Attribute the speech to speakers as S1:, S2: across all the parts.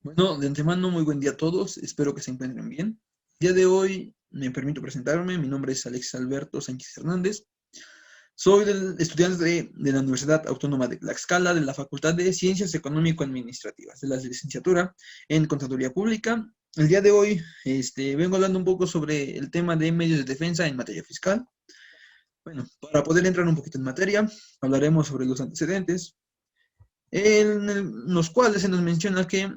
S1: Bueno, de antemano, muy buen día a todos. Espero que se encuentren bien. El día de hoy me permito presentarme. Mi nombre es Alex Alberto Sánchez Hernández. Soy estudiante de la Universidad Autónoma de Tlaxcala, de la Facultad de Ciencias Económico-Administrativas, de la licenciatura en Contaduría Pública. El día de hoy vengo hablando un poco sobre el tema de medios de defensa en materia fiscal. Bueno, para poder entrar un poquito en materia, hablaremos sobre los antecedentes, los cuales se nos menciona que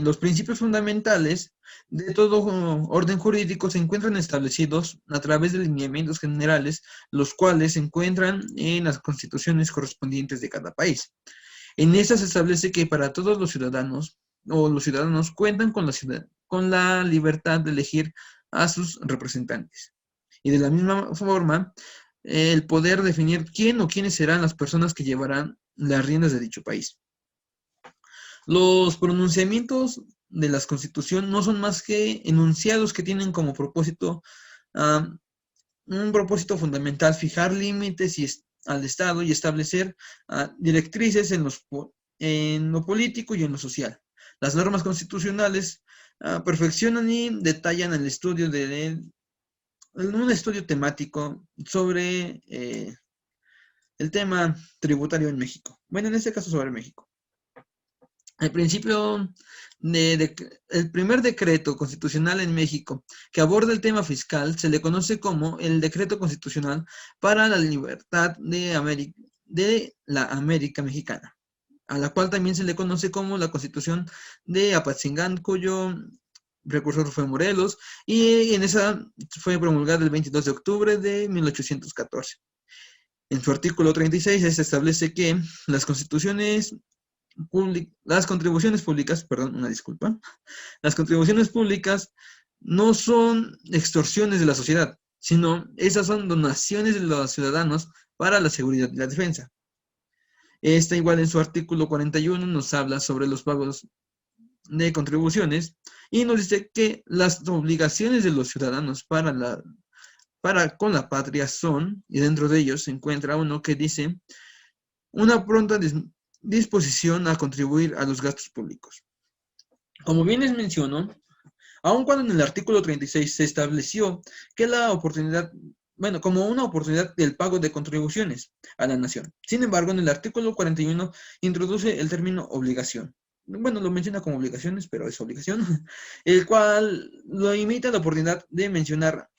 S1: los principios fundamentales de todo orden jurídico se encuentran establecidos a través de lineamientos generales, los cuales se encuentran en las constituciones correspondientes de cada país. En estas se establece que para todos los ciudadanos o los ciudadanos cuentan con la libertad de elegir a sus representantes. Y de la misma forma, el poder definir quién o quiénes serán las personas que llevarán las riendas de dicho país. Los pronunciamientos de la Constitución no son más que enunciados que tienen como propósito un propósito fundamental, fijar límites al Estado y establecer directrices en lo político y en lo social. Las normas constitucionales perfeccionan y detallan el estudio un estudio temático sobre el tema tributario en México. Bueno, en este caso sobre México. El principio el primer decreto constitucional en México que aborda el tema fiscal se le conoce como el Decreto Constitucional para la Libertad de la América Mexicana, a la cual también se le conoce como la Constitución de Apatzingán, cuyo precursor fue Morelos, y en esa fue promulgada el 22 de octubre de 1814. En su artículo 36 se establece que las constituciones las contribuciones públicas, perdón, una disculpa, las contribuciones públicas no son extorsiones de la sociedad, sino esas son donaciones de los ciudadanos para la seguridad y la defensa. Esta igual en su artículo 41 nos habla sobre los pagos de contribuciones y nos dice que las obligaciones de los ciudadanos para con la patria son, y dentro de ellos se encuentra uno que dice, una pronta disposición a contribuir a los gastos públicos. Como bien les menciono, aun cuando en el artículo 36 se estableció que la oportunidad, bueno, como una oportunidad del pago de contribuciones a la nación. Sin embargo, en el artículo 41 introduce el término obligación. Bueno, lo menciona como obligaciones, pero es obligación, el cual lo limita la oportunidad de mencionar,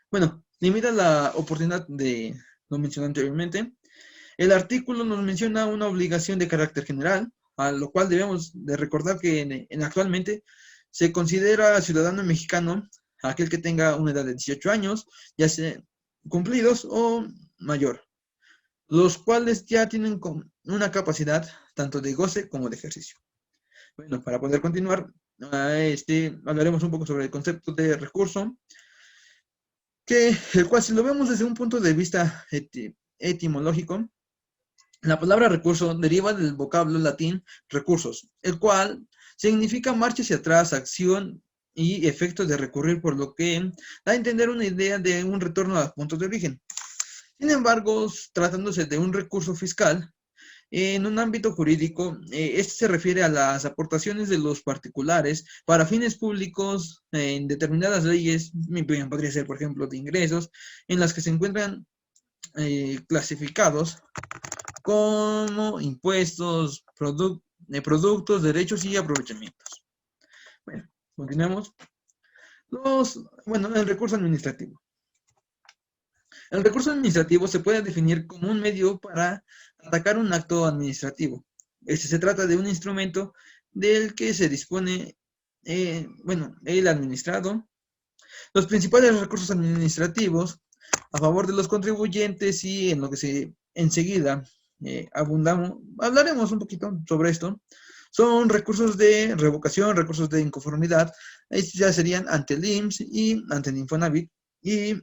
S1: bueno, limita la oportunidad de lo mencioné anteriormente. El artículo nos menciona una obligación de carácter general, a lo cual debemos de recordar que actualmente se considera ciudadano mexicano aquel que tenga una edad de 18 años, ya sea cumplidos o mayor, los cuales ya tienen una capacidad tanto de goce como de ejercicio. Bueno, para poder continuar, hablaremos un poco sobre el concepto de recurso, el cual si lo vemos desde un punto de vista etimológico, la palabra recurso deriva del vocablo latín recursos, el cual significa marcha hacia atrás, acción y efecto de recurrir, por lo que da a entender una idea de un retorno a puntos de origen. Sin embargo, tratándose de un recurso fiscal, en un ámbito jurídico, este se refiere a las aportaciones de los particulares para fines públicos en determinadas leyes, podría ser, por ejemplo, de ingresos, en las que se encuentran clasificados como impuestos, productos, derechos y aprovechamientos. Bueno, continuemos. El recurso administrativo. El recurso administrativo se puede definir como un medio para atacar un acto administrativo. Se trata de un instrumento del que se dispone, el administrado. Los principales recursos administrativos a favor de los contribuyentes y en lo que enseguida hablaremos un poquito sobre esto, son recursos de revocación, recursos de inconformidad, estos ya serían ante el IMSS y ante el Infonavit, y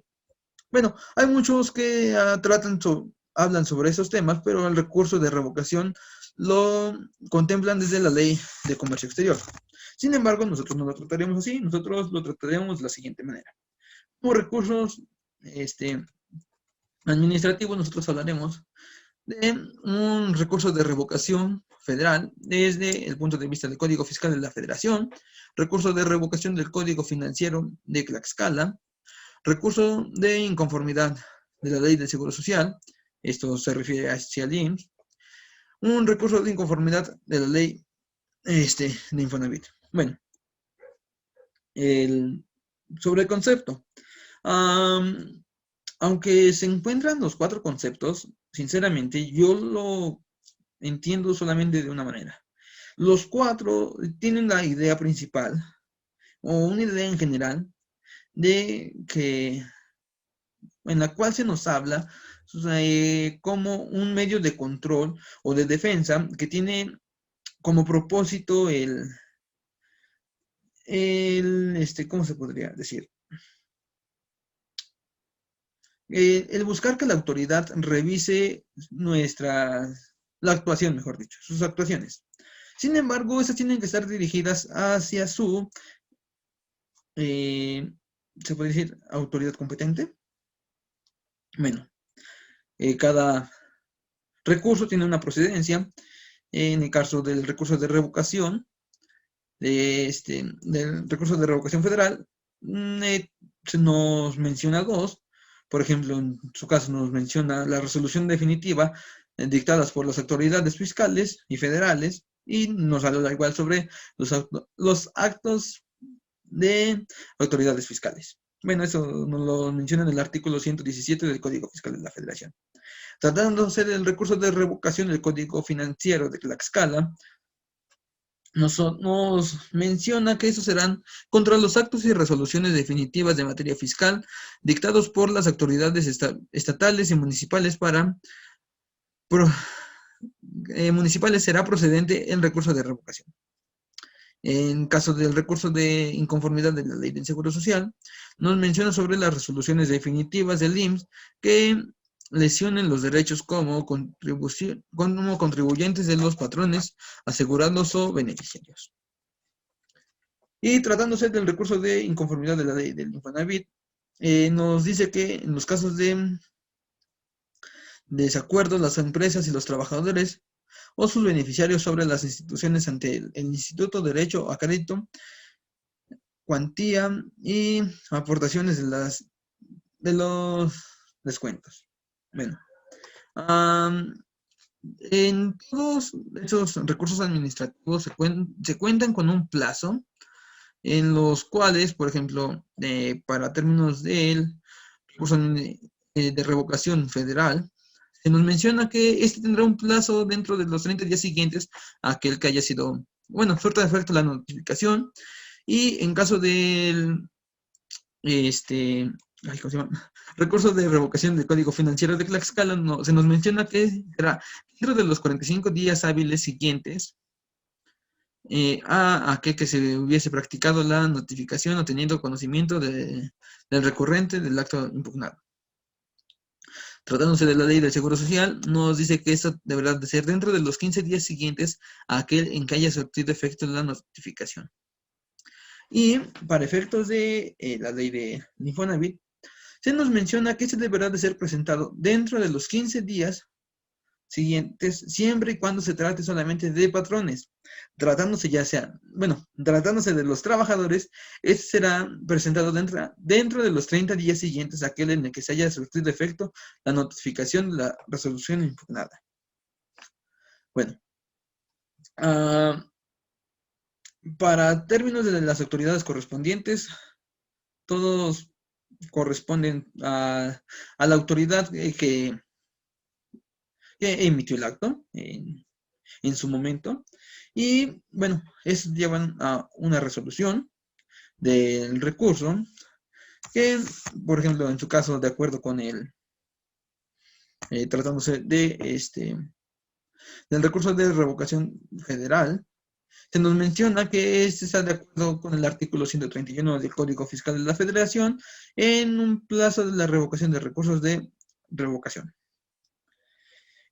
S1: bueno, hay muchos que hablan sobre esos temas, pero el recurso de revocación lo contemplan desde la ley de comercio exterior. Sin embargo, nosotros no lo trataremos así, nosotros lo trataremos de la siguiente manera. Como recursos administrativos, nosotros hablaremos de un recurso de revocación federal desde el punto de vista del Código Fiscal de la Federación, recurso de revocación del Código Financiero de Tlaxcala, recurso de inconformidad de la Ley del Seguro Social, esto se refiere hacia el IMSS, un recurso de inconformidad de la Ley de Infonavit. Bueno, sobre el concepto. Aunque se encuentran los 4 conceptos, sinceramente, yo lo entiendo solamente de una manera. Los 4 tienen la idea principal, o una idea en general, de que en la cual se nos habla como un medio de control o de defensa que tiene como propósito ¿cómo se podría decir? El buscar que la autoridad revise la actuación, mejor dicho, sus actuaciones. Sin embargo, estas tienen que estar dirigidas hacia se puede decir, autoridad competente. Bueno, cada recurso tiene una procedencia. En el caso del recurso de revocación, del recurso de revocación federal, se nos menciona 2. Por ejemplo, en su caso nos menciona la resolución definitiva dictadas por las autoridades fiscales y federales, y nos habla igual sobre los actos de autoridades fiscales. Bueno, eso nos lo menciona en el artículo 117 del Código Fiscal de la Federación. Tratándose del recurso de revocación del Código Financiero de Tlaxcala, nos menciona que esos serán contra los actos y resoluciones definitivas de materia fiscal dictados por las autoridades estatales y municipales municipales será procedente el recurso de revocación. En caso del recurso de inconformidad de la Ley del Seguro Social, nos menciona sobre las resoluciones definitivas del IMSS que lesionen los derechos como contribuyentes de los patrones, asegurados o beneficiarios. Y tratándose del recurso de inconformidad de la Ley del Infonavit, nos dice que en los casos de desacuerdo, las empresas y los trabajadores o sus beneficiarios sobre las instituciones ante el Instituto de Derecho a Crédito, cuantía y aportaciones de los descuentos. Bueno, en todos esos recursos administrativos se cuentan con un plazo en los cuales, por ejemplo, para términos del recurso de revocación federal, se nos menciona que este tendrá un plazo dentro de los 30 días siguientes a aquel que haya sido, bueno, surta de efecto la notificación, y en caso del, ¿cómo se llama? Recurso de revocación del Código Financiero de Tlaxcala, se nos menciona que será dentro de los 45 días hábiles siguientes a aquel que se hubiese practicado la notificación o teniendo conocimiento del recurrente del acto impugnado. Tratándose de la Ley del Seguro Social, nos dice que esto deberá de ser dentro de los 15 días siguientes a aquel en que haya surtido efecto la notificación. Y para efectos de la Ley de Infonavit, se nos menciona que este deberá de ser presentado dentro de los 15 días siguientes, siempre y cuando se trate solamente de patrones. Tratándose de los trabajadores, este será presentado dentro de los 30 días siguientes a aquel en el que se haya surtido efecto la notificación de la resolución impugnada. Bueno, para términos de las autoridades correspondientes, todos corresponden a la autoridad que emitió el acto en su momento. Y bueno, llevan a una resolución del recurso que, por ejemplo, en su caso, de acuerdo con tratándose del recurso de revocación federal, se nos menciona que este está de acuerdo con el artículo 131 del Código Fiscal de la Federación en un plazo de la revocación de recursos de revocación.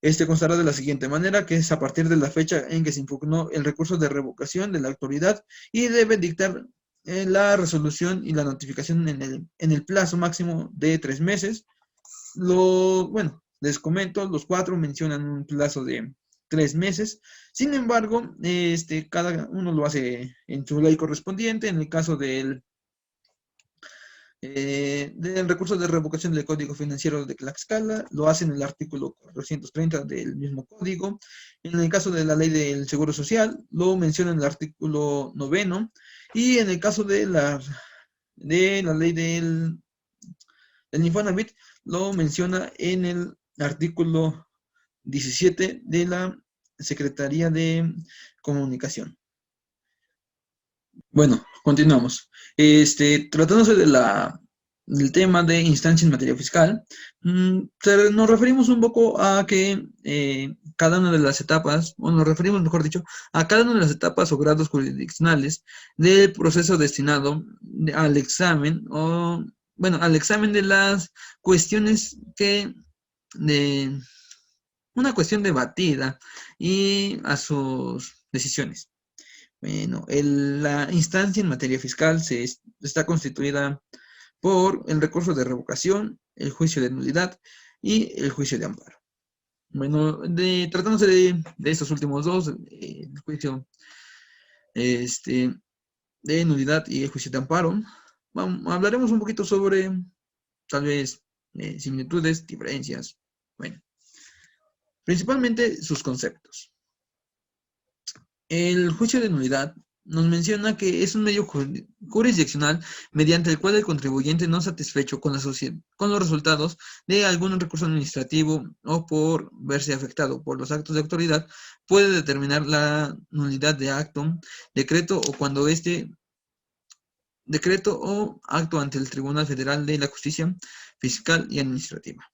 S1: Este constará de la siguiente manera, que es a partir de la fecha en que se impugnó el recurso de revocación de la autoridad y debe dictar la resolución y la notificación en el plazo máximo de 3 meses. les comento, los 4 mencionan un plazo de 3 meses. Sin embargo, cada uno lo hace en su ley correspondiente. En el caso del recurso de revocación del Código Financiero de Tlaxcala, lo hace en el artículo 430 del mismo código. En el caso de la ley del Seguro Social, lo menciona en el artículo 9. Y en el caso de la ley del Infonavit, lo menciona en el artículo 17 de la Secretaría de Comunicación. Bueno, continuamos. Tratándose del tema de instancia en materia fiscal, nos referimos un poco a que cada una de las etapas, o nos referimos, mejor dicho, a cada una de las etapas o grados jurisdiccionales del proceso destinado al examen, al examen de las cuestiones una cuestión debatida y a sus decisiones. Bueno, la instancia en materia fiscal está constituida por el recurso de revocación, el juicio de nulidad y el juicio de amparo. Bueno, tratándose de estos últimos dos, el juicio de nulidad y el juicio de amparo, hablaremos un poquito sobre, tal vez, similitudes, diferencias, bueno, principalmente sus conceptos. El juicio de nulidad nos menciona que es un medio jurisdiccional mediante el cual el contribuyente no satisfecho con los resultados de algún recurso administrativo o por verse afectado por los actos de autoridad puede determinar la nulidad de acto, decreto o cuando decreto o acto ante el Tribunal Federal de la Justicia Fiscal y Administrativa.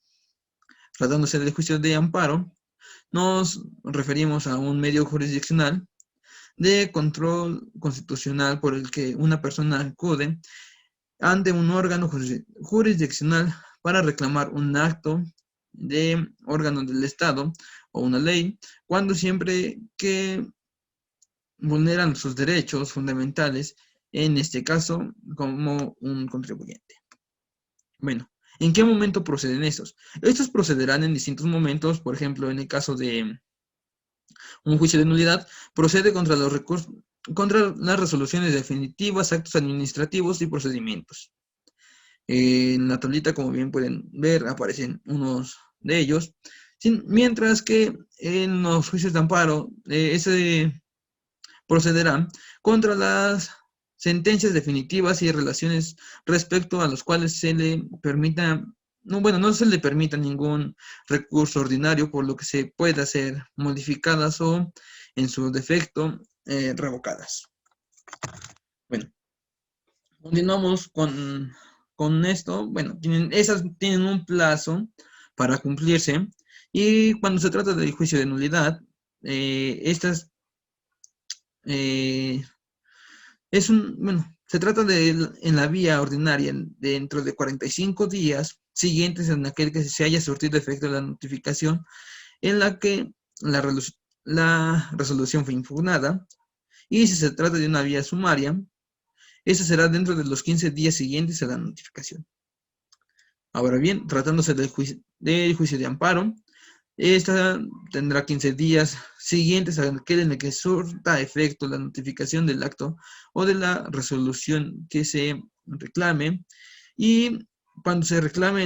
S1: Tratándose del juicio de amparo, nos referimos a un medio jurisdiccional de control constitucional por el que una persona acude ante un órgano jurisdiccional para reclamar un acto de órgano del Estado o una ley, cuando siempre que vulneran sus derechos fundamentales, en este caso, como un contribuyente. Bueno, ¿en qué momento proceden estos? Estos procederán en distintos momentos, por ejemplo, en el caso de un juicio de nulidad, procede contra las resoluciones definitivas, actos administrativos y procedimientos. En la tablita, como bien pueden ver, aparecen unos de ellos, mientras que en los juicios de amparo, ese procederá contra las sentencias definitivas y relaciones respecto a los cuales se le permita, no se le permita ningún recurso ordinario, por lo que se puede hacer modificadas o, en su defecto, revocadas. Bueno, continuamos con esto. Bueno, esas tienen un plazo para cumplirse, y cuando se trata del juicio de nulidad, estas se trata en la vía ordinaria dentro de 45 días siguientes en aquel que se haya surtido efecto la notificación en la que la resolución fue impugnada, y si se trata de una vía sumaria, esa será dentro de los 15 días siguientes a la notificación. Ahora bien, tratándose del juicio de amparo, esta tendrá 15 días siguientes a aquel en el que surta efecto la notificación del acto o de la resolución que se reclame, y cuando se reclame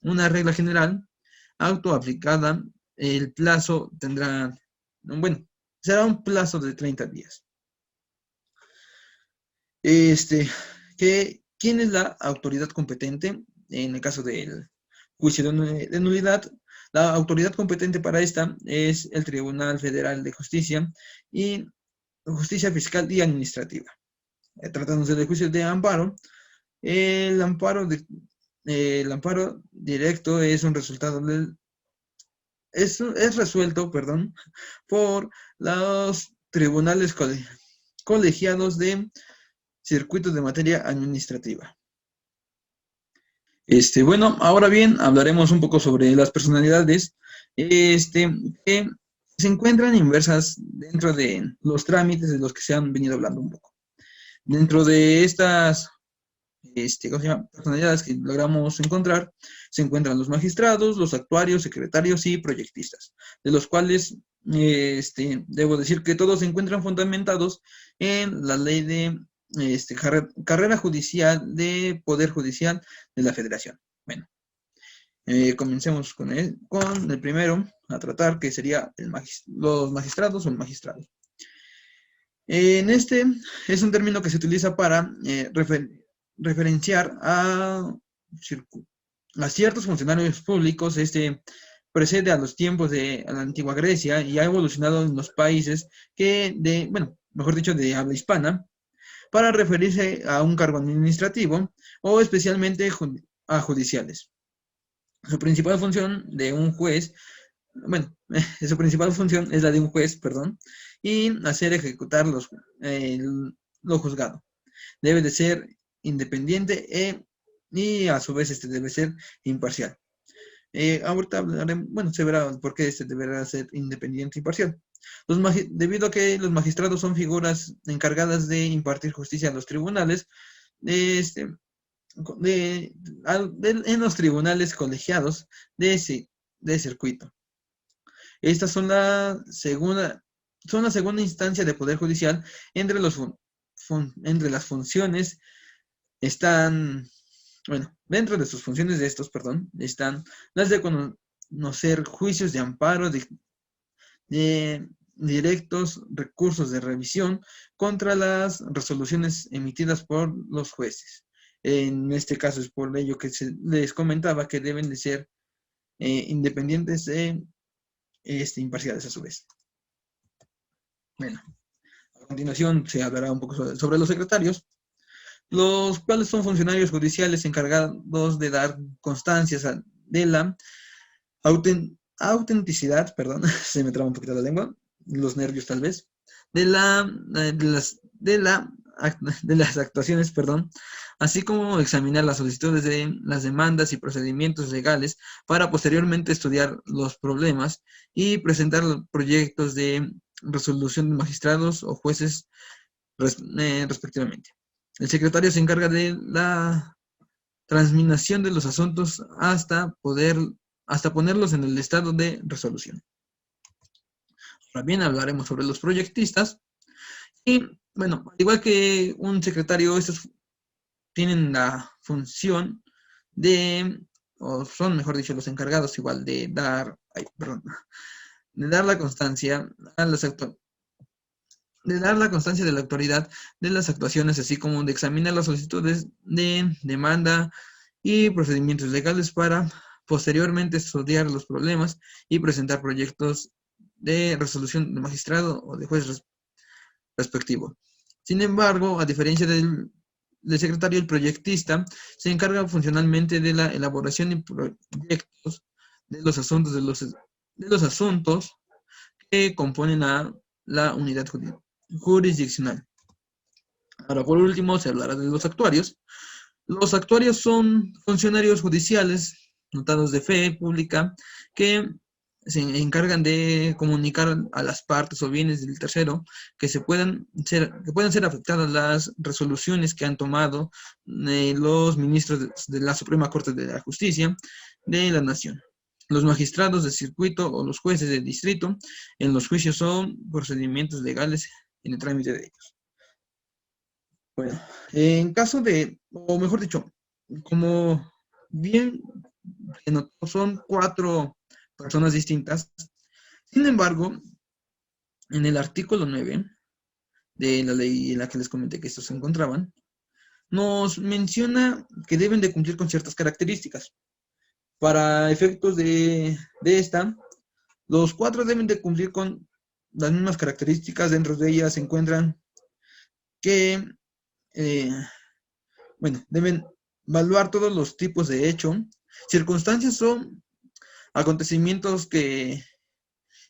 S1: una regla general auto aplicada, el plazo será un plazo de 30 días. ¿Quién es la autoridad competente en el caso del juicio de nulidad? La autoridad competente para esta es el Tribunal Federal de Justicia y Justicia Fiscal y Administrativa. Tratándose de juicio de amparo, el amparo directo es un resultado es resuelto, por los tribunales colegiados de circuitos de materia administrativa. Bueno, ahora bien, hablaremos un poco sobre las personalidades que se encuentran inversas dentro de los trámites de los que se han venido hablando un poco. Dentro de estas ¿cómo se llama? Personalidades que logramos encontrar, se encuentran los magistrados, los actuarios, secretarios y proyectistas, de los cuales debo decir que todos se encuentran fundamentados en la ley de carrera judicial de Poder Judicial de la Federación. Bueno, comencemos con el primero a tratar, que sería los magistrados o el magistrado. En este es un término que se utiliza para referenciar a ciertos funcionarios públicos. Precede a los tiempos de la antigua Grecia y ha evolucionado en los países mejor dicho, de habla hispana, para referirse a un cargo administrativo o especialmente a judiciales. Su principal función de un juez, su principal función es la de un juez, perdón, y hacer ejecutar lo juzgado. Debe de ser independiente y a su vez debe ser imparcial. Ahorita se verá por qué deberá ser independiente e imparcial. Debido a que los magistrados son figuras encargadas de impartir justicia a los tribunales, en los tribunales colegiados de circuito. Estas son la segunda instancia de poder judicial. Entre las funciones están, dentro de sus funciones están las de conocer juicios de amparo, de directos recursos de revisión contra las resoluciones emitidas por los jueces. En este caso es por ello que les comentaba que deben de ser independientes e imparciales a su vez. Bueno, a continuación se hablará un poco sobre los secretarios, los cuales son funcionarios judiciales encargados de dar constancias de la autenticidad, se me traba un poquito la lengua, los nervios tal vez, de las actuaciones, así como examinar las solicitudes de las demandas y procedimientos legales para posteriormente estudiar los problemas y presentar proyectos de resolución de magistrados o jueces respectivamente. El secretario se encarga de la transminación de los asuntos hasta ponerlos en el estado de resolución. Ahora bien, hablaremos sobre los proyectistas. Y, al igual que un secretario, estos tienen la función o son, mejor dicho, los encargados igual de dar la constancia de la autoridad de las actuaciones, así como de examinar las solicitudes de demanda y procedimientos legales para posteriormente estudiar los problemas y presentar proyectos de resolución de magistrado o de juez respectivo. Sin embargo, a diferencia del secretario, el proyectista se encarga funcionalmente de la elaboración de proyectos de los asuntos que componen a la unidad jurisdiccional. Ahora, por último, se hablará de los actuarios. Los actuarios son funcionarios judiciales notados de fe pública que se encargan de comunicar a las partes o bienes del tercero que puedan ser afectadas las resoluciones que han tomado los ministros de la Suprema Corte de la Justicia de la Nación. Los magistrados de circuito o los jueces de distrito en los juicios son procedimientos legales en el trámite de ellos. Bueno, en caso de, o mejor dicho, como bien son 4 personas distintas. Sin embargo, en el artículo 9 de la ley en la que les comenté que estos se encontraban, nos menciona que deben de cumplir con ciertas características. Para efectos de esta, los 4 deben de cumplir con las mismas características. Dentro de ellas se encuentran que, deben evaluar todos los tipos de hecho, circunstancias o acontecimientos que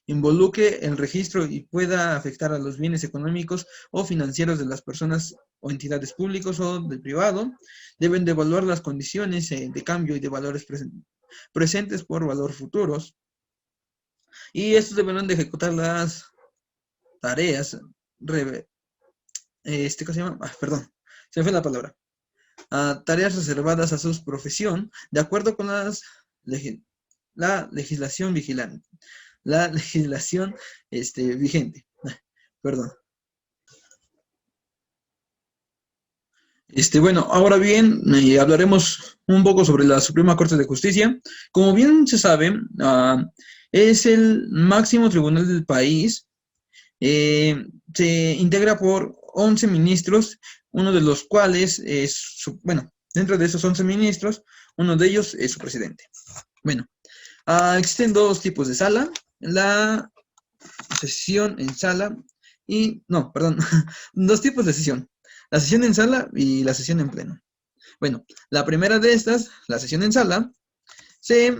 S1: involucre el registro y pueda afectar a los bienes económicos o financieros de las personas o entidades públicas o del privado. Deben de evaluar las condiciones de cambio y de valores presentes por valor futuros. Y estos deberán de ejecutar las tareas. ¿Cómo se llama? Se me fue la palabra. a tareas reservadas a su profesión, de acuerdo con la legislación vigilante, la legislación vigente. Perdón. Bueno, ahora bien, hablaremos un poco sobre la Suprema Corte de Justicia. Como bien se sabe, es el máximo tribunal del país. Se integra por 11 ministros, uno de los cuales es, bueno, dentro de esos 11 ministros, uno de ellos es su presidente. Bueno, existen dos tipos de sala, la sesión en sala y, no, perdón, dos tipos de sesión, la sesión en sala y la sesión en pleno. Bueno, la primera de estas, la sesión en sala, se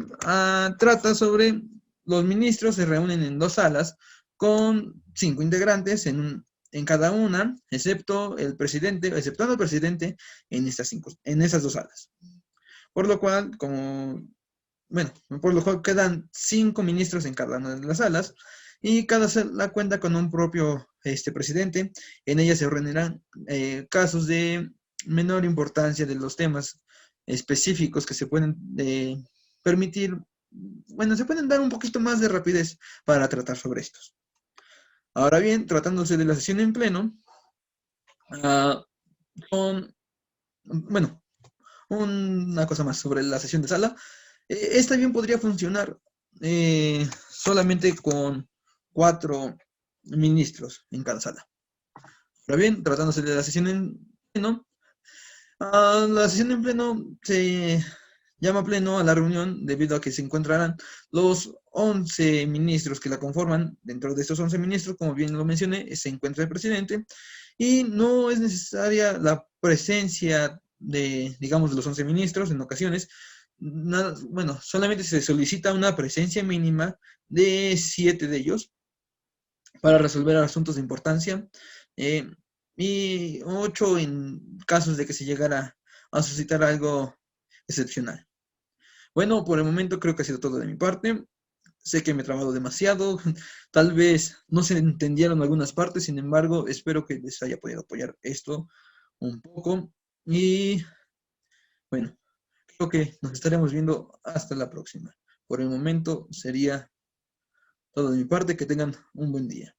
S1: trata sobre los ministros se reúnen en dos salas con 5 integrantes en cada una, excepto el presidente, exceptuando el presidente en en esas dos salas. Por lo cual, bueno, por lo cual quedan 5 ministros en cada una de las salas y cada sala cuenta con un propio presidente. En ella se reunirán casos de menor importancia de los temas específicos que se pueden permitir, bueno, se pueden dar un poquito más de rapidez para tratar sobre estos. Ahora bien, tratándose de la sesión en pleno, bueno, una cosa más sobre la sesión de sala. Esta bien podría funcionar solamente con 4 ministros en cada sala. Ahora bien, tratándose de la sesión en pleno, la sesión en pleno se llama pleno a la reunión debido a que se encontrarán los 11 ministros que la conforman. Dentro de estos 11 ministros, como bien lo mencioné, se encuentra el presidente y no es necesaria la presencia de, digamos, de los 11 ministros en ocasiones. Nada, bueno, solamente se solicita una presencia mínima de 7 de ellos para resolver asuntos de importancia y 8 en casos de que se llegara a suscitar algo excepcional. Bueno, por el momento creo que ha sido todo de mi parte. Sé que me he trabado demasiado, tal vez no se entendieron algunas partes, sin embargo, espero que les haya podido apoyar esto un poco. Y bueno, creo que nos estaremos viendo hasta la próxima. Por el momento sería todo de mi parte, que tengan un buen día.